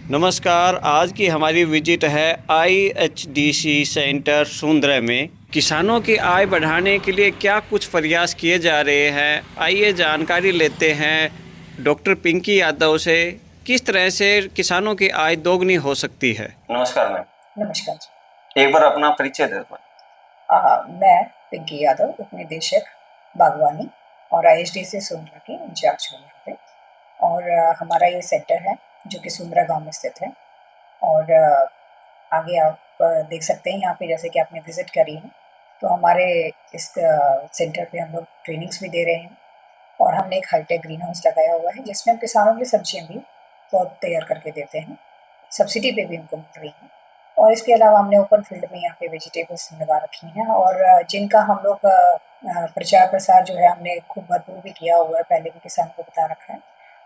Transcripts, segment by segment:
नमस्कार। आज की हमारी विजिट है IHDC सेंटर सुंदरा में। किसानों की आय बढ़ाने के लिए क्या कुछ प्रयास किए जा रहे हैं, आइए जानकारी लेते हैं डॉक्टर पिंकी यादव से। किस तरह से किसानों की आय दोगुनी हो सकती है। नमस्कार मैम। नमस्कार जी। एक बार अपना परिचय दे दो। मैं पिंकी यादव, उपनिदेशक बागवानी और IHDC सुंदरा की इंचार्ज हूँ यहाँ पे। और हमारा ये सेंटर है जो कि सुंदरा गांव में स्थित है। और आगे आप देख सकते हैं यहाँ पे, जैसे कि आपने विजिट करी है, तो हमारे इस सेंटर पे हम लोग ट्रेनिंग्स भी दे रहे हैं। और हमने एक हाईटेक ग्रीन हाउस लगाया हुआ है जिसमें हम किसानों की सब्जियाँ भी बहुत तैयार करके देते हैं, सब्सिडी पे भी उनको मिल रही है। और इसके अलावा हमने ओपन फील्ड में यहाँ पे वेजिटेबल्स लगा रखी हैं, और जिनका हम लोग प्रचार प्रसार जो है हमने खूब भरपूर भी किया हुआ है, पहले भी किसानों को बता रखा है।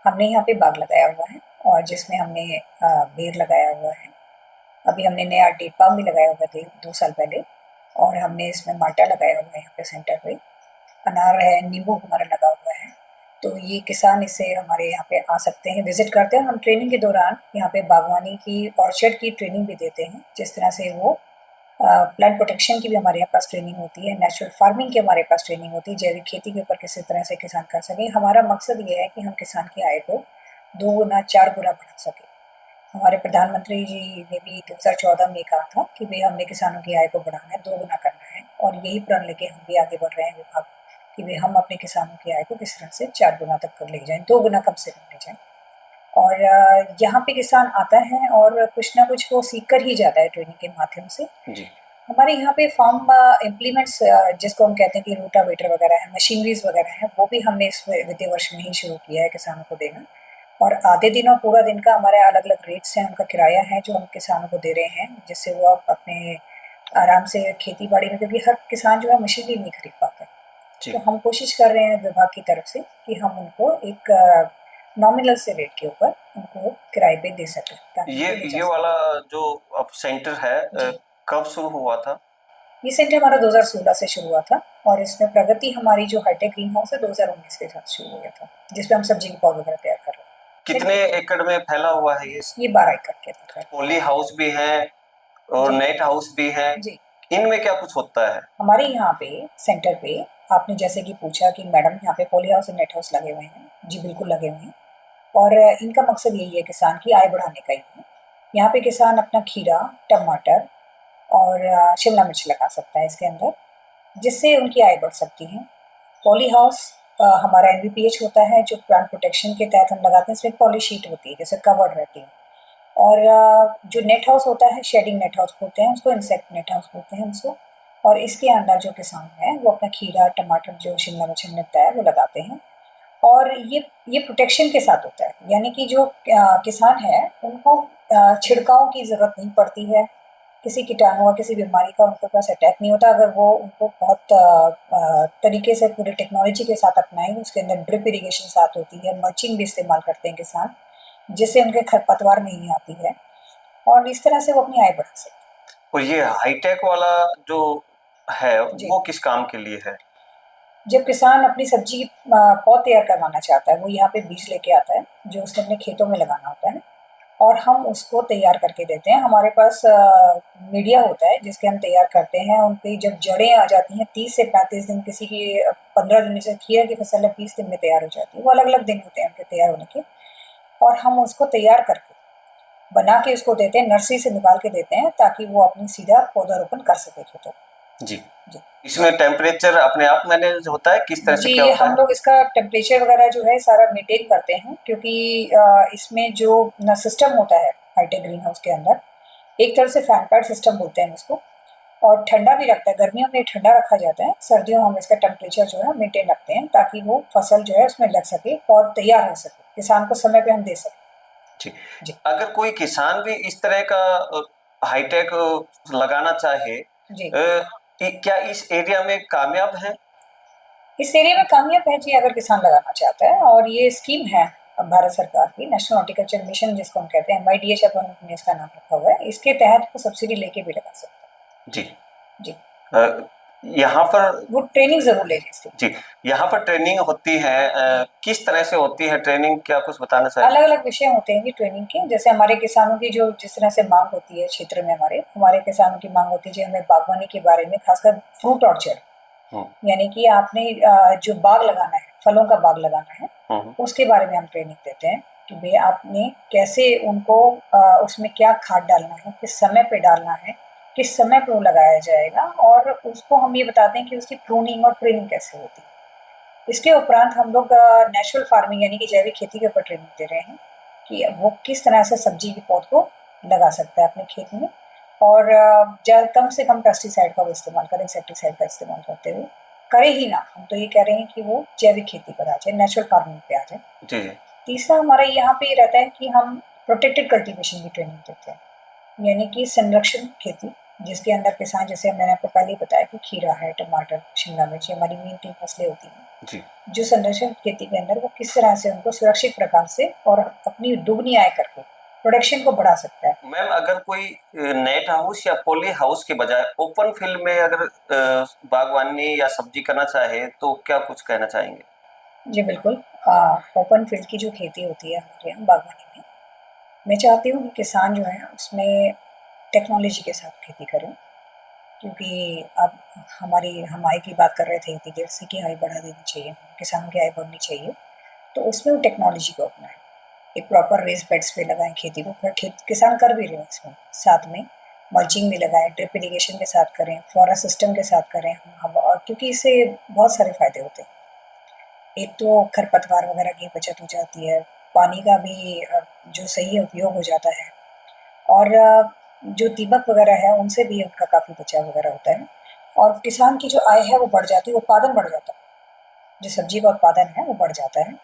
हमने यहाँ पे बाग लगाया हुआ है और जिसमें हमने बेर लगाया हुआ है। अभी हमने नया डेट पाम भी लगाया हुआ था 2 साल पहले। और हमने इसमें माल्टा लगाया हुआ है यहाँ पे सेंटर पे। अनार है, नींबू हमारा लगा हुआ है। तो ये किसान इससे हमारे यहाँ पे आ सकते हैं, विजिट करते हैं। हम ट्रेनिंग के दौरान यहाँ पे बागवानी की, ऑर्चर्ड की ट्रेनिंग भी देते हैं, जिस तरह से वो प्लांट प्रोटेक्शन की भी हमारे यहाँ पास ट्रेनिंग होती है, नेचुरल फार्मिंग की हमारे पास ट्रेनिंग होती है, जैविक खेती के ऊपर किसी तरह से किसान कर सके। हमारा मकसद ये है कि हम किसान की आय को 2 गुना 4 गुना बढ़ा सके। हमारे प्रधानमंत्री जी ने भी 2014 में कहा था कि भाई हमने किसानों की आय को बढ़ाना है, 2 गुना करना है। और यही प्रण लेके हम भी आगे बढ़ रहे हैं विभाग, कि भाई हम अपने किसानों की आय को किस तरह से 4 गुना तक कर ले जाएं, 2 गुना कम से कम ले जाएं। और यहाँ पे किसान आता है और कुछ ना कुछ वो सीख कर ही जाता है ट्रेनिंग के माध्यम से। जी। हमारे यहाँ पे फार्म इम्प्लीमेंट्स, जिसको हम कहते हैं कि रोटावेटर वगैरह है, मशीनरीज वगैरह है, वो भी हमने इस वित्तीय वर्ष में ही शुरू किया है किसानों को देना। और आधे दिन और पूरा दिन का हमारे अलग अलग रेट्स हैं, उनका किराया है जो हम किसानों को दे रहे हैं, जिससे वो अपने आराम से खेती बाड़ी में, क्योंकि हर किसान जो है मशीनरी नहीं खरीद पाता। तो हम कोशिश कर रहे हैं विभाग की तरफ से कि हम उनको एक नॉमिनल से रेट के ऊपर उनको किराए पे दे सकें, ताकि ये वाला जो अब सेंटर है कब शुरू हुआ था? ये सेंटर हमारा 2016 से शुरू हुआ था। और इसमें प्रगति हमारी जो हाईटेक ग्रीन हाउस है 2019 के साथ शुरू हो गया था, जिसपे हम सब्जी के पौधे वगैरह तैयार कर रहे हैं। कितने एकड़ में फैला हुआ है ये? 12 एकड़ के अंदर। पॉली हाउस भी है और नेट हाउस भी है जी। इनमें क्या कुछ होता है? हमारे यहाँ पे सेंटर पे आपने जैसे कि पूछा कि मैडम यहाँ पे पॉली हाउस और नेट हाउस लगे हुए हैं, जी बिल्कुल लगे हुए हैं। और इनका मकसद यही है किसान की आय बढ़ाने का ही है। यहाँ पे किसान अपना खीरा, टमाटर और शिमला मिर्च लगा सकता है इसके अंदर, जिससे उनकी आय बढ़ सकती है। पॉली हाउस हमारा NBPH होता है, जो प्लांट प्रोटेक्शन के तहत हम लगाते हैं। इसमें पॉली शीट होती है, जैसे कवर्ड रहती है। और जो नेट हाउस होता है, शेडिंग नेट हाउस बोलते हैं उसको, इंसेक्ट नेट हाउस बोलते हैं उसको। और इसके अंदर जो किसान है वो अपना खीरा, टमाटर, जो शिमला मिर्च हमने बताया वो लगाते हैं। और ये प्रोटेक्शन के साथ होता है, यानी कि जो किसान है उनको छिड़काव की ज़रूरत नहीं पड़ती है। किसी कीटाणु या किसी बीमारी का उनके पास अटैक नहीं होता, अगर वो उनको बहुत तरीके से पूरी टेक्नोलॉजी के साथ अपनाएं। उसके अंदर ड्रिप इरिगेशन साथ होती है, मल्चिंग भी इस्तेमाल करते हैं किसान, जिससे उनके खरपतवार नहीं आती है। और इस तरह से वो अपनी आय बढ़ा सकते हैं। और ये हाईटेक वाला जो है वो किस काम के लिए है? जब किसान अपनी सब्जी पौध तैयार करवाना चाहता है, वो यहाँ पे बीज लेके आता है जो उसने अपने खेतों में लगाना होता है, और हम उसको तैयार करके देते हैं। हमारे पास मीडिया होता है जिसके हम तैयार करते हैं। उन पे जब जड़ें आ जाती हैं 30 से 35 दिन, किसी की 15 दिन, जैसे खीरा की फसल है 20 दिन में तैयार हो जाती है, वो अलग अलग दिन होते हैं उनके तैयार होने के। और हम उसको तैयार करके बना के उसको देते हैं, नर्सरी से निकाल के देते हैं, ताकि वो अपनी सीधा पौधारोपण कर सके खेतों। जी। जी। इसमें टेम्परेचर अपने आप मैनेज होता है, किस तरह से क्या जी, होता हम है? लोग इसका टेम्परेचर वगैरह जो है सारा मेंटेन करते हैं, क्योंकि इसमें जो ना सिस्टम होता है हाईटेक ग्रीन हाउस के अंदर, एक तरह से फैन पैड सिस्टम बोलते हैं इसको। और ठंडा भी रखता है, गर्मियों में ठंडा रखा जाता है, सर्दियों हम इसका टेम्परेचर जो है मेंटेन रखते हैं, ताकि वो फसल जो है उसमें लग सके और तैयार हो सके, किसान को समय पे हम दे सकें। ठीक। जी। अगर कोई किसान भी इस तरह का हाईटेक लगाना चाहे, जी। क्या इस एरिया में कामयाब है? इस एरिया में कामयाब है जी, अगर किसान लगाना चाहता है। और ये स्कीम है भारत सरकार की, नेशनल हॉर्टिकल्चर मिशन जिसको हम कहते हैं, MIDH अपन ने इसका नाम रखा हुआ है। इसके तहत वो सब्सिडी लेके भी लगा सकता जी। है। जी। यहाँ पर वो ट्रेनिंग जरूर ले लें इसकी। जी, यहाँ पर ट्रेनिंग होती है, किस तरह से होती है ट्रेनिंग, क्या कुछ बताना चाहिए? अलग अलग विषय होते हैं जी ट्रेनिंग के। जैसे हमारे किसानों की जो जिस तरह से मांग होती है क्षेत्र में, हमारे किसानों की मांग होती है जी, हमें बागवानी के बारे में, खासकर फ्रूट ऑर्चर्ड, यानी कि आपने जो बाग लगाना है, फलों का बाग लगाना है, उसके बारे में हम ट्रेनिंग देते हैं कि भाई आपने कैसे उनको उसमें क्या खाद डालना है, किस समय पे डालना है, किस समय पे वो लगाया जाएगा, और उसको हम ये बताते हैं कि उसकी प्रूनिंग और ट्रेनिंग कैसे होती है। इसके उपरांत हम लोग नेचुरल फार्मिंग यानी कि जैविक खेती के ऊपर ट्रेनिंग दे रहे हैं कि वो किस तरह से सब्जी के पौध को लगा सकता है अपने खेत में, और कम से कम पेस्टिसाइड का वो इस्तेमाल करें, इंसेक्टिसाइड का इस्तेमाल करते हुए करे ही ना। हम तो ये कह रहे हैं कि वो जैविक खेती पर आ जाए, नेचुरल फार्मिंग पे आ जाए। जी। तीसरा हमारा यहाँ पे ये रहता है कि हम प्रोटेक्टेड कल्टीवेशन की ट्रेनिंग देते हैं, यानी कि संरक्षण खेती, जिसके अंदर किसान, जैसे मैंने आपको पहले ही बताया कि खीरा है, टमाटर, शिमला मिर्च, हमारी मेन 3 फसलें होती हैं जी। जो संरक्षण खेती के अंदर वो किस तरह से उनको सुरक्षित प्रकार से और अपनी दुगनी आय करके प्रोडक्शन को बढ़ा सकता है। मैम, अगर कोई नेट हाउस या पॉली हाउस के बजाय ओपन फील्ड में अगर बागवानी या सब्जी करना चाहे तो क्या कुछ कहना चाहेंगे? जी बिल्कुल। ओपन फील्ड की जो खेती होती है हमारे यहाँ बागवानी में, मैं चाहती हूँ कि किसान जो है उसमें टेक्नोलॉजी के साथ खेती करें, क्योंकि अब हम आय की बात कर रहे थे इतनी देर से कि आय बढ़ा देनी चाहिए, किसानों की आय बढ़नी चाहिए, तो उसमें वो टेक्नोलॉजी को अपनाएं। एक प्रॉपर रेस बेड्स पे लगाएं खेती को, किसान कर भी रहे हैं इसमें, साथ में मल्चिंग भी लगाएं, ड्रिप इरिगेशन के साथ करें, फॉरा सिस्टम के साथ करें हम, और क्योंकि इससे बहुत सारे फायदे होते हैं। एक तो खरपतवार वगैरह की बचत हो जाती है, पानी का भी जो सही उपयोग हो जाता है, और जो दीमक वगैरह है उनसे भी उनका काफ़ी बचाव वगैरह होता है, और किसान की जो आय है वो बढ़ जाती है, उत्पादन बढ़ जाता है, जो सब्जी का उत्पादन है वो बढ़ जाता है।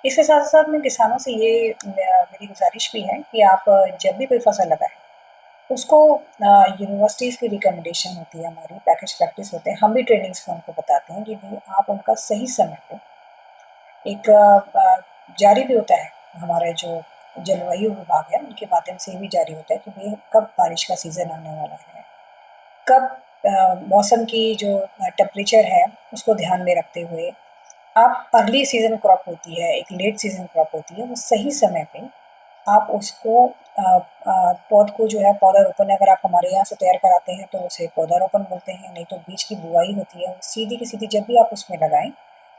इसके साथ साथ में किसानों से ये मेरी गुजारिश भी है कि आप जब भी कोई फसल लगाएं उसको, यूनिवर्सिटीज़ की रिकमेंडेशन होती है, हमारी पैकेज प्रैक्टिस होते हैं, हम भी ट्रेनिंग्स में उनको बताते हैं कि भाई आप उनका सही समय पे एक जारी भी होता है, हमारा जो जलवायु विभाग है उनके माध्यम से भी जारी होता है कि भाई कब बारिश का सीज़न आने वाला है, कब मौसम की जो टेम्परेचर है उसको ध्यान में रखते हुए आप अर्ली सीज़न क्रॉप होती है, एक लेट सीज़न क्रॉप होती है, वो सही समय पे आप उसको पौध को जो है पौधारोपण, अगर आप हमारे यहाँ से तैयार कराते हैं तो उसे पौधारोपण बोलते हैं, नहीं तो बीज की बुआई होती है, सीधी की सीधी जब भी आप उसमें लगाएं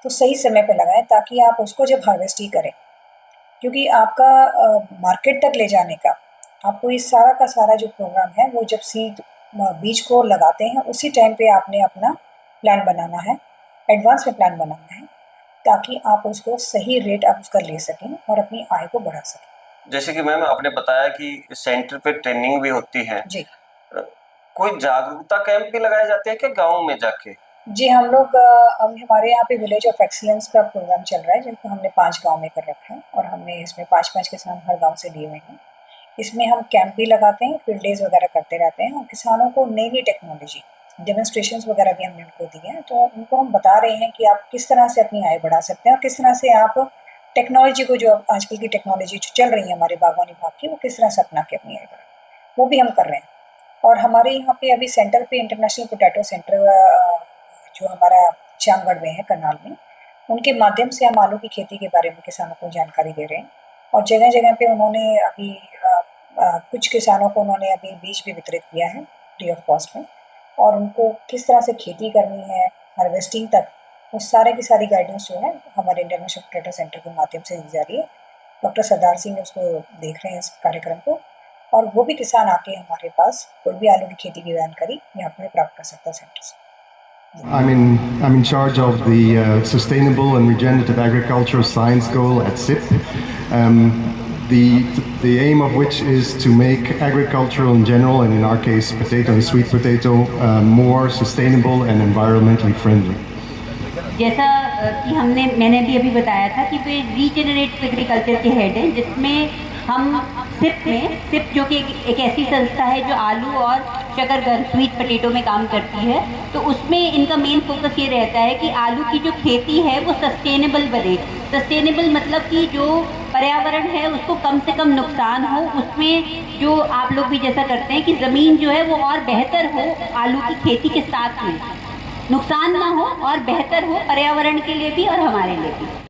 तो सही समय पे लगाएं, ताकि आप उसको जब हार्वेस्ट ही करें, क्योंकि आपका मार्केट तक ले जाने का, आपको ये सारा का सारा जो प्रोग्राम है वो जब सीड बीज को लगाते हैं उसी टाइम पे आपने अपना प्लान बनाना है, एडवांस में प्लान बनाना है, ताकि आप उसको सही रेट आप उसका ले सकें और अपनी आय को बढ़ा सकें। जैसे कि मैम आपने बताया कि सेंटर पे ट्रेनिंग भी होती है, जी कोई जागरूकता कैंप भी लगाए जाते हैं क्या गाँव में जाके? जी, हम लोग अभी हमारे यहाँ पे विलेज ऑफ एक्सीलेंस का प्रोग्राम चल रहा है, जिनको हमने 5 गाँव में कर रखा है, और हमने इसमें 5-5 किसान हर गाँव से लिए हुए हैं। इसमें हम कैंप भी लगाते हैं, फील्ड डेज वगैरह करते रहते हैं, और किसानों को नई-नई टेक्नोलॉजी, डेमोन्स्ट्रेशंस वगैरह भी हमने उनको दिए हैं, तो उनको हम बता रहे हैं कि आप किस तरह से अपनी आय बढ़ा सकते हैं, और किस तरह से आप टेक्नोलॉजी को, जो आजकल की टेक्नोलॉजी जो चल रही है हमारे बागवानी विभाग की, वो किस तरह से अपना के अपनी आय बढ़ाएँ, वो भी हम कर रहे हैं। और हमारे यहाँ पे अभी सेंटर पे इंटरनेशनल पोटैटो सेंटर जो हमारा श्यामगढ़ में है, करनाल में, उनके माध्यम से हम आलू की खेती के बारे में किसानों को जानकारी दे रहे हैं, और जगह-जगह पे उन्होंने अभी कुछ किसानों को उन्होंने अभी बीज भी वितरित किया है फ्री ऑफ कॉस्ट में, और उनको किस तरह से खेती करनी है हार्वेस्टिंग तक, वो सारे की सारी गाइडेंस जो है हमारे इंटरनेशनल पोटैटो सेंटर के माध्यम से दी जा रही है। डॉक्टर सरदार सिंह उसको देख रहे हैं इस कार्यक्रम को, और वो भी किसान आके हमारे पास कोई भी आलू की खेती की जानकारी यहाँ पर प्राप्त कर सकता है सेंटर से। I'm in charge of the Sustainable and Regenerative Agriculture Science Goal at SIP, the aim of which is to make agriculture in general, and in our case potato and sweet potato, more sustainable and environmentally friendly. जैसा कि मैंने भी अभी बताया था कि वे regenerative agriculture के head हैं, जिसमें हम सिप जो कि एक ऐसी संस्था है जो आलू और शकरकंद स्वीट पोटैटो में काम करती है, तो उसमें इनका मेन फोकस ये रहता है कि आलू की जो खेती है वो सस्टेनेबल बने। सस्टेनेबल मतलब कि जो पर्यावरण है उसको कम से कम नुकसान हो, उसमें जो आप लोग भी जैसा करते हैं कि ज़मीन जो है वो और बेहतर हो आलू की खेती के साथ में। नुकसान ना हो और बेहतर हो पर्यावरण के लिए भी और हमारे लिए भी।